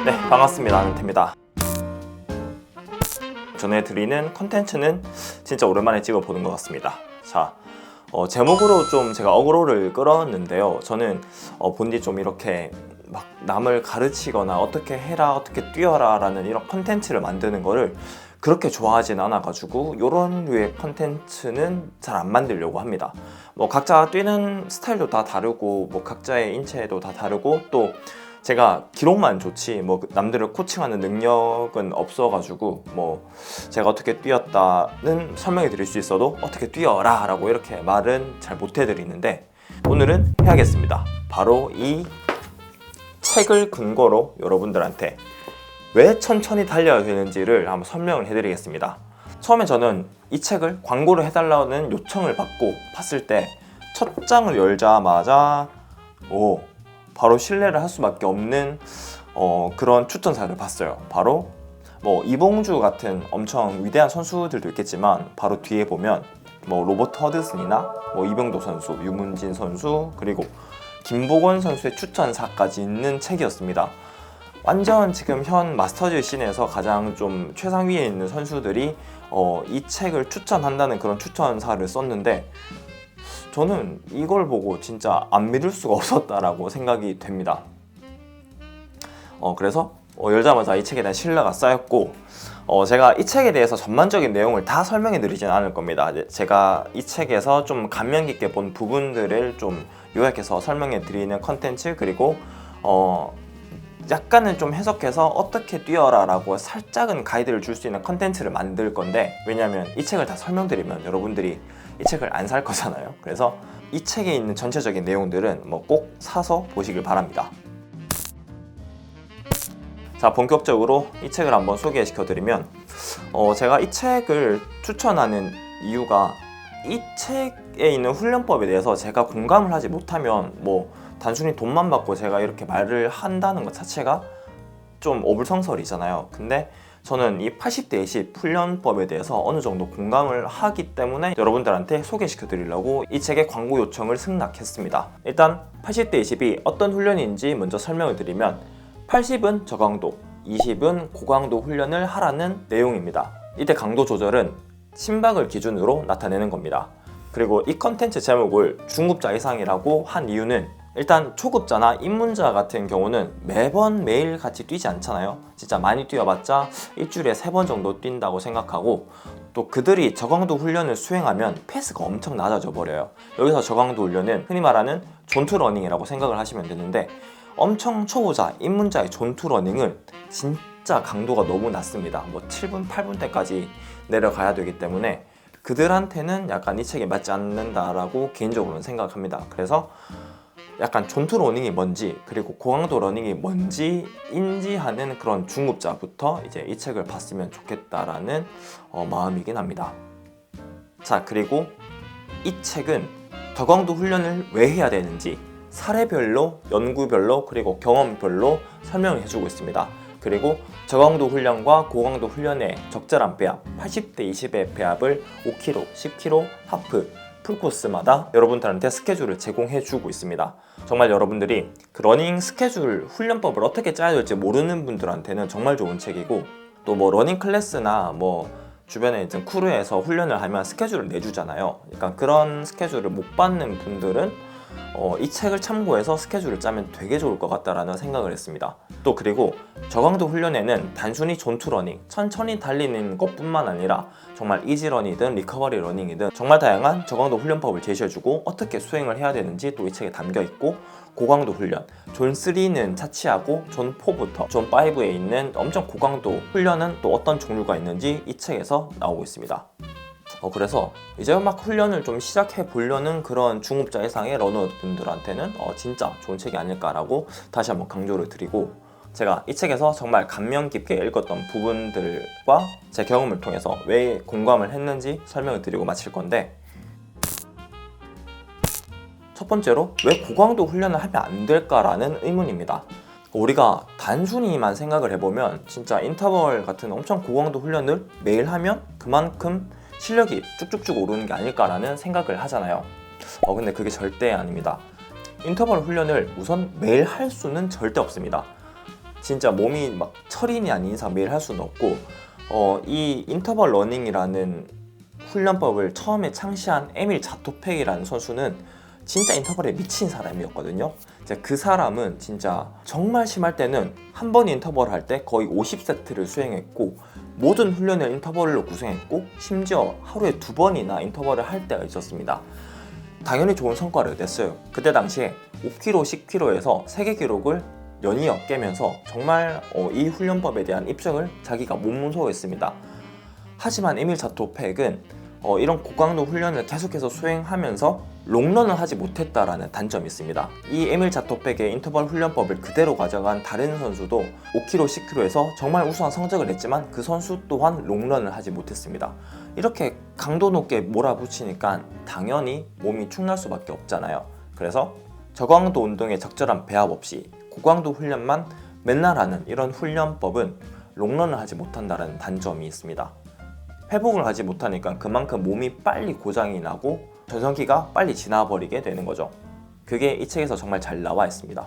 네, 반갑습니다. 안은태입니다. 전해드리는 컨텐츠는 진짜 오랜만에 찍어보는 것 같습니다. 자, 제목으로 좀 제가 어그로를 끌었는데요. 저는 본디 좀 이렇게 막 남을 가르치거나 어떻게 해라, 어떻게 뛰어라 라는 이런 컨텐츠를 만드는 거를 그렇게 좋아하진 않아가지고 이런 류의 컨텐츠는 잘 안 만들려고 합니다. 뭐 각자 뛰는 스타일도 다 다르고 뭐 각자의 인체도 다 다르고 또 제가 기록만 좋지 뭐 남들을 코칭하는 능력은 없어가지고 뭐 제가 어떻게 뛰었다는 설명해 드릴 수 있어도 어떻게 뛰어라 라고 이렇게 말은 잘 못 해드리는데 오늘은 해야겠습니다. 바로 이 책을 근거로 여러분들한테 왜 천천히 달려야 되는지를 한번 설명을 해드리겠습니다. 처음에 저는 이 책을 광고를 해달라는 요청을 받고 봤을 때 첫 장을 열자마자 바로 신뢰를 할 수밖에 없는 그런 추천사를 봤어요. 바로 뭐 이봉주 같은 엄청 위대한 선수들도 있겠지만 바로 뒤에 보면 뭐 로버트 허드슨이나 뭐 이병도 선수, 유문진 선수 그리고 김보건 선수의 추천사까지 있는 책이었습니다. 완전 지금 현 마스터즈 씬에서 가장 좀 최상위에 있는 선수들이 이 책을 추천한다는 그런 추천사를 썼는데 저는 이걸 보고 진짜 안 믿을 수가 없었다라고 생각이 됩니다. 그래서 열자마자 이 책에 대한 신뢰가 쌓였고 제가 이 책에 대해서 전반적인 내용을 다 설명해 드리진 않을 겁니다. 제가 이 책에서 좀 감명 깊게 본 부분들을 좀 요약해서 설명해 드리는 컨텐츠 그리고 약간은 좀 해석해서 어떻게 뛰어라 라고 살짝은 가이드를 줄 수 있는 컨텐츠를 만들 건데 왜냐면 이 책을 다 설명드리면 여러분들이 이 책을 안 살 거잖아요. 그래서 이 책에 있는 전체적인 내용들은 뭐 꼭 사서 보시길 바랍니다. 자, 본격적으로 이 책을 한번 소개시켜 드리면 제가 이 책을 추천하는 이유가 이 책에 있는 훈련법에 대해서 제가 공감을 하지 못하면 뭐 단순히 돈만 받고 제가 이렇게 말을 한다는 것 자체가 좀 어불성설이잖아요. 근데 저는 이 80대 20 훈련법에 대해서 어느 정도 공감을 하기 때문에 여러분들한테 소개시켜 드리려고 이 책의 광고 요청을 승낙했습니다. 일단 80대 20이 어떤 훈련인지 먼저 설명을 드리면 80은 저강도, 20은 고강도 훈련을 하라는 내용입니다. 이때 강도 조절은 심박을 기준으로 나타내는 겁니다. 그리고 이 컨텐츠 제목을 중급자 이상이라고 한 이유는 일단 초급자나 입문자 같은 경우는 매일 같이 뛰지 않잖아요. 진짜 많이 뛰어봤자 일주일에 3번 정도 뛴다고 생각하고 또 그들이 저강도 훈련을 수행하면 페이스가 엄청 낮아져 버려요. 여기서 저강도 훈련은 흔히 말하는 존투러닝이라고 생각을 하시면 되는데 엄청 초보자, 입문자의 존투러닝은 진짜 강도가 너무 낮습니다. 뭐 7분, 8분 대까지 내려가야 되기 때문에 그들한테는 약간 이 책에 맞지 않는다라고 개인적으로는 생각합니다. 그래서 약간 존투 러닝이 뭔지 그리고 고강도 러닝이 뭔지 인지하는 그런 중급자부터 이제 이 책을 봤으면 좋겠다라는 마음이긴 합니다. 자, 그리고 이 책은 저강도 훈련을 왜 해야 되는지 사례별로, 연구별로 그리고 경험별로 설명을 해주고 있습니다. 그리고 저강도 훈련과 고강도 훈련의 적절한 배합, 80대 20의 배합을 5km, 10km, 하프 풀코스마다 여러분들한테 스케줄을 제공해주고 있습니다. 정말 여러분들이 그 러닝 스케줄 훈련법을 어떻게 짜야 될지 모르는 분들한테는 정말 좋은 책이고 또 뭐 러닝 클래스나 뭐 주변에 이제 크루에서 훈련을 하면 스케줄을 내주잖아요. 그러니까 그런 스케줄을 못 받는 분들은 이 책을 참고해서 스케줄을 짜면 되게 좋을 것 같다라는 생각을 했습니다. 또 그리고 저강도 훈련에는 단순히 존투러닝, 천천히 달리는 것뿐만 아니라 정말 이지런이든 리커버리 러닝이든 정말 다양한 저강도 훈련법을 제시해주고 어떻게 수행을 해야 되는지 또 이 책에 담겨있고 고강도 훈련, 존 3는 차치하고 존 4부터 존 5에 있는 엄청 고강도 훈련은 또 어떤 종류가 있는지 이 책에서 나오고 있습니다. 그래서 이제 막 훈련을 좀 시작해 보려는 그런 중급자 이상의 러너 분들한테는 진짜 좋은 책이 아닐까라고 다시 한번 강조를 드리고 제가 이 책에서 정말 감명 깊게 읽었던 부분들과 제 경험을 통해서 왜 공감을 했는지 설명을 드리고 마칠 건데 첫 번째로 왜 고강도 훈련을 하면 안 될까라는 의문입니다. 우리가 단순히만 생각을 해보면 진짜 인터벌 같은 엄청 고강도 훈련을 매일 하면 그만큼 실력이 쭉쭉쭉 오르는 게 아닐까라는 생각을 하잖아요. 근데 그게 절대 아닙니다. 인터벌 훈련을 우선 매일 할 수는 절대 없습니다. 진짜 몸이 막 철인이 아닌 이상 매일 할 수는 없고 이 인터벌 러닝이라는 훈련법을 처음에 창시한 에밀 자토팩이라는 선수는 진짜 인터벌에 미친 사람이었거든요. 그 사람은 진짜 정말 심할 때는 한 번 인터벌 할 때 거의 50세트를 수행했고 모든 훈련을 인터벌로 구성했고 심지어 하루에 2번이나 인터벌을 할 때가 있었습니다. 당연히 좋은 성과를 냈어요. 그때 당시에 5kg, 10kg에서 세계 기록을 연이어 깨면서 정말 이 훈련법에 대한 입증을 자기가 몸소했습니다. 하지만 에밀 자토팩은 이런 고강도 훈련을 계속해서 수행하면서 롱런을 하지 못했다라는 단점이 있습니다. 이 에밀 자토팩의 인터벌 훈련법을 그대로 가져간 다른 선수도 5kg, 10kg에서 정말 우수한 성적을 냈지만 그 선수 또한 롱런을 하지 못했습니다. 이렇게 강도 높게 몰아붙이니까 당연히 몸이 축날 수밖에 없잖아요. 그래서 저강도 운동에 적절한 배합 없이 고강도 훈련만 맨날 하는 이런 훈련법은 롱런을 하지 못한다는 단점이 있습니다. 회복을 하지 못하니까 그만큼 몸이 빨리 고장이 나고 전성기가 빨리 지나버리게 되는 거죠. 그게 이 책에서 정말 잘 나와 있습니다.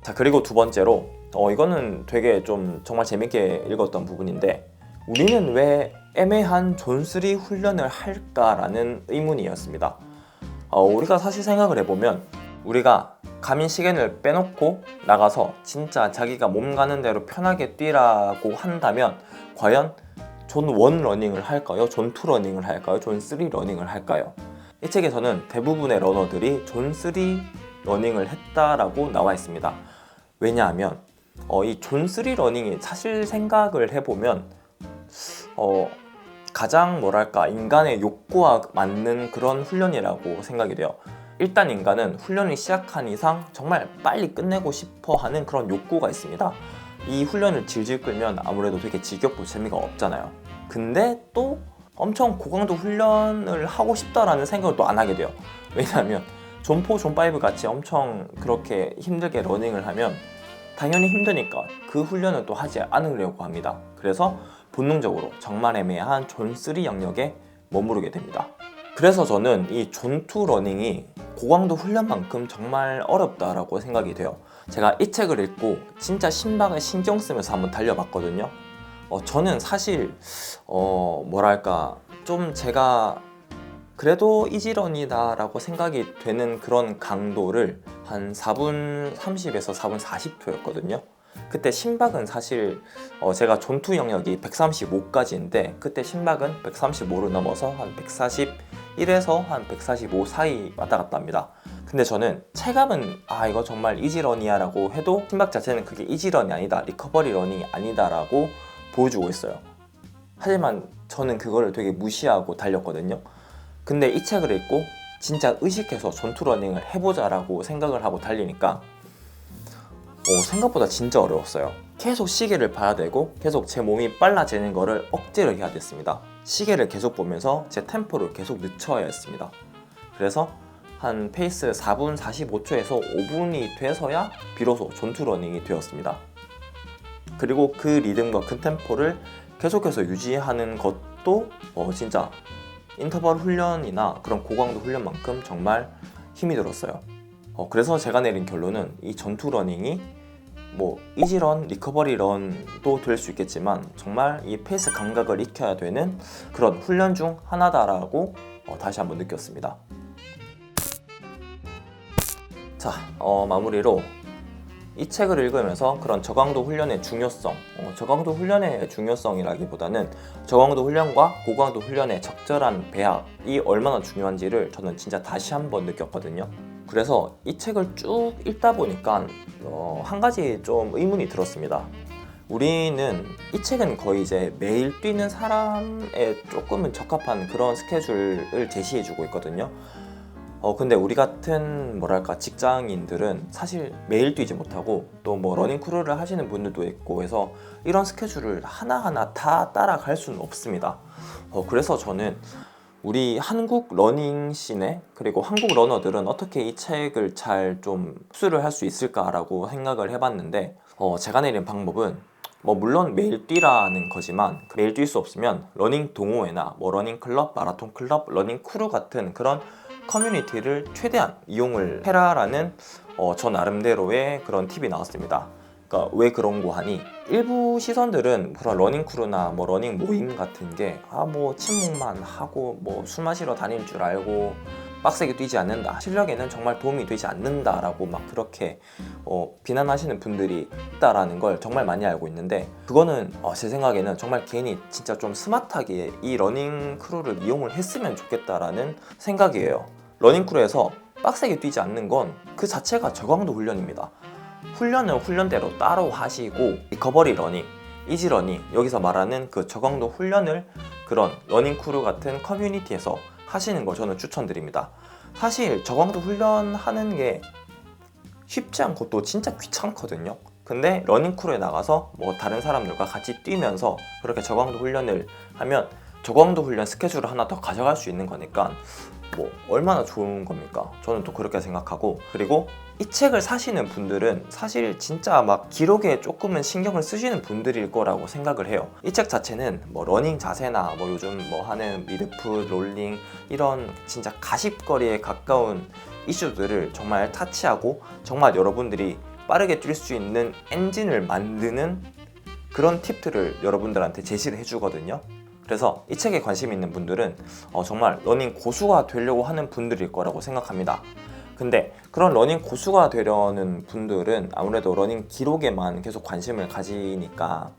자, 그리고 두 번째로 이거는 되게 좀 정말 재밌게 읽었던 부분인데, 우리는 왜 애매한 존3 훈련을 할까라는 의문이었습니다. 우리가 사실 생각을 해보면 우리가 가민 시간을 빼놓고 나가서 진짜 자기가 몸 가는 대로 편하게 뛰라고 한다면 과연 존 1 러닝을 할까요? 존 2 러닝을 할까요? 존 3 러닝을 할까요? 이 책에서는 대부분의 러너들이 존 3 러닝을 했다라고 나와 있습니다. 왜냐하면 이 존 3 러닝이 사실 생각을 해보면 가장 뭐랄까 인간의 욕구와 맞는 그런 훈련이라고 생각이 돼요. 일단 인간은 훈련을 시작한 이상 정말 빨리 끝내고 싶어 하는 그런 욕구가 있습니다. 이 훈련을 질질 끌면 아무래도 되게 지겹고 재미가 없잖아요. 근데 또 엄청 고강도 훈련을 하고 싶다라는 생각을 또 안 하게 돼요. 왜냐하면 존 4, 존 5 같이 엄청 그렇게 힘들게 러닝을 하면 당연히 힘드니까 그 훈련을 또 하지 않으려고 합니다. 그래서 본능적으로 정말 애매한 존 3 영역에 머무르게 됩니다. 그래서 저는 이 존 2 러닝이 고강도 훈련만큼 정말 어렵다라고 생각이 돼요. 제가 이 책을 읽고 진짜 심박을 신경 쓰면서 한번 달려봤거든요. 저는 사실 뭐랄까 좀 제가 그래도 이지런이다 라고 생각이 되는 그런 강도를 한 4분 30에서 4분 40초였거든요. 그때 심박은 사실 제가 존 2 영역이 135까지인데 그때 심박은 135를 넘어서 한 141에서 한 145 사이 왔다 갔다 합니다. 근데 저는 체감은 이거 정말 이지런이야 라고 해도 심박 자체는 그게 이지런이 아니다, 리커버리 러닝이 아니다 라고 보여주고 있어요. 하지만 저는 그거를 되게 무시하고 달렸거든요. 근데 이 책을 읽고 진짜 의식해서 존 2 러닝을 해보자 라고 생각을 하고 달리니까 생각보다 진짜 어려웠어요. 계속 시계를 봐야 되고 계속 제 몸이 빨라지는 거를 억지로 해야 됐습니다. 시계를 계속 보면서 제 템포를 계속 늦춰야 했습니다. 그래서 한 페이스 4분 45초에서 5분이 돼서야 비로소 존 2 러닝이 되었습니다. 그리고 그 리듬과 그 템포를 계속해서 유지하는 것도 진짜 인터벌 훈련이나 그런 고강도 훈련만큼 정말 힘이 들었어요. 그래서 제가 내린 결론은 이 존 2 러닝이 이지런, 리커버리 런도 될 수 있겠지만 정말 이 페이스 감각을 익혀야 되는 그런 훈련 중 하나다라고 다시 한번 느꼈습니다. 자, 마무리로 이 책을 읽으면서 그런 저강도 훈련의 중요성, 저강도 훈련의 중요성이라기보다는 저강도 훈련과 고강도 훈련의 적절한 배합이 얼마나 중요한지를 저는 진짜 다시 한번 느꼈거든요. 그래서 이 책을 쭉 읽다 보니까 한 가지 좀 의문이 들었습니다. 우리는 이 책은 거의 이제 매일 뛰는 사람에 조금은 적합한 그런 스케줄을 제시해주고 있거든요. 근데 우리 같은 뭐랄까 직장인들은 사실 매일 뛰지 못하고 또 러닝 크루를 하시는 분들도 있고 해서 이런 스케줄을 하나하나 다 따라갈 수는 없습니다. 그래서 저는 우리 한국 러닝 씬에 그리고 한국 러너들은 어떻게 이 책을 잘 좀 흡수를 할 수 있을까라고 생각을 해봤는데 제가 내린 방법은 물론 매일 뛰라는 거지만 매일 뛸 수 없으면 러닝 동호회나 러닝 클럽, 마라톤 클럽, 러닝 크루 같은 그런 커뮤니티를 최대한 이용을 해라라는 저 나름대로의 그런 팁이 나왔습니다. 그러니까 왜 그런 거 하니, 일부 시선들은 그런 러닝 크루나 뭐 러닝 모임 같은 게 뭐 친목만 하고 뭐 술 마시러 다닐 줄 알고 빡세게 뛰지 않는다, 실력에는 정말 도움이 되지 않는다라고 막 그렇게 비난하시는 분들이 있다라는 걸 정말 많이 알고 있는데, 그거는 제 생각에는 정말 괜히 진짜 좀 스마트하게 이 러닝 크루를 이용을 했으면 좋겠다라는 생각이에요. 러닝 크루에서 빡세게 뛰지 않는 건 그 자체가 저강도 훈련입니다. 훈련은 훈련대로 따로 하시고, 리커버리 러닝, 이지 러닝, 여기서 말하는 그 저강도 훈련을 그런 러닝 크루 같은 커뮤니티에서 하시는 걸 저는 추천드립니다. 사실 저강도 훈련하는 게 쉽지 않고 또 진짜 귀찮거든요. 근데 러닝 크루에 나가서 뭐 다른 사람들과 같이 뛰면서 그렇게 저강도 훈련을 하면 저강도 훈련 스케줄을 하나 더 가져갈 수 있는 거니까 뭐 얼마나 좋은 겁니까? 저는 또 그렇게 생각하고, 그리고 이 책을 사시는 분들은 사실 진짜 막 기록에 조금은 신경을 쓰시는 분들일 거라고 생각을 해요. 이 책 자체는 뭐 러닝 자세나 뭐 요즘 뭐 하는 미드풋, 롤링 이런 진짜 가십거리에 가까운 이슈들을 정말 타치하고 정말 여러분들이 빠르게 뛸 수 있는 엔진을 만드는 그런 팁들을 여러분들한테 제시를 해주거든요. 그래서 이 책에 관심 있는 분들은 정말 러닝 고수가 되려고 하는 분들일 거라고 생각합니다. 근데 그런 러닝 고수가 되려는 분들은 아무래도 러닝 기록에만 계속 관심을 가지니까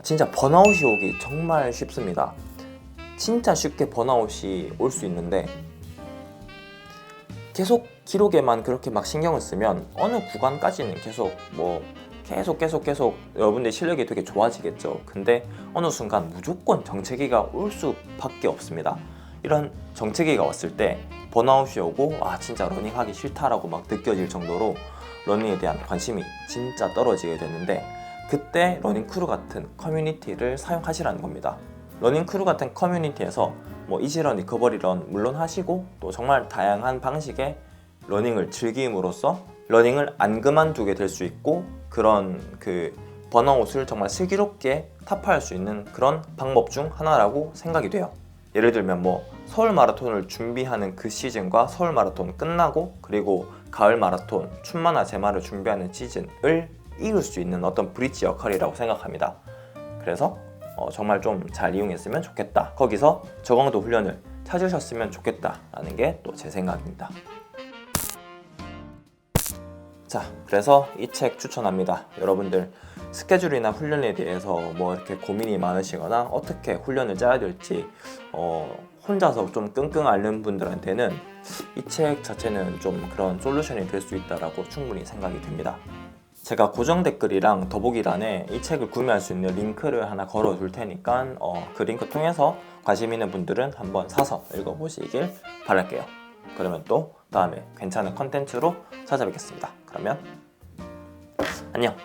진짜 번아웃이 오기 정말 쉽습니다. 진짜 쉽게 번아웃이 올 수 있는데, 계속 기록에만 그렇게 막 신경을 쓰면 어느 구간까지는 계속 여러분들 실력이 되게 좋아지겠죠. 근데 어느 순간 무조건 정체기가 올 수밖에 없습니다. 이런 정체기가 왔을 때 번아웃이 오고 진짜 러닝하기 싫다라고 막 느껴질 정도로 러닝에 대한 관심이 진짜 떨어지게 되는데, 그때 러닝 크루 같은 커뮤니티를 사용하시라는 겁니다. 러닝 크루 같은 커뮤니티에서 뭐 이지런, 리커버리런 물론 하시고, 또 정말 다양한 방식의 러닝을 즐김으로써 러닝을 안 그만두게 될 수 있고, 그런 그 번아웃을 정말 슬기롭게 타파할 수 있는 그런 방법 중 하나라고 생각이 돼요. 예를 들면 뭐 서울 마라톤을 준비하는 그 시즌과 서울 마라톤 끝나고 그리고 가을 마라톤, 춘마나 제마를 준비하는 시즌을 이룰 수 있는 어떤 브릿지 역할이라고 생각합니다. 그래서 정말 좀 잘 이용했으면 좋겠다, 거기서 저강도 훈련을 찾으셨으면 좋겠다라는 게 또 제 생각입니다. 자, 그래서 이 책 추천합니다. 여러분들 스케줄이나 훈련에 대해서 뭐 이렇게 고민이 많으시거나 어떻게 훈련을 짜야 될지 혼자서 좀 끙끙 앓는 분들한테는 이 책 자체는 좀 그런 솔루션이 될 수 있다라고 충분히 생각이 됩니다. 제가 고정 댓글이랑 더보기란에 이 책을 구매할 수 있는 링크를 하나 걸어 둘 테니까 그 링크 통해서 관심 있는 분들은 한번 사서 읽어보시길 바랄게요. 그러면 또 다음에 괜찮은 컨텐츠로 찾아뵙겠습니다. 그러면 안녕.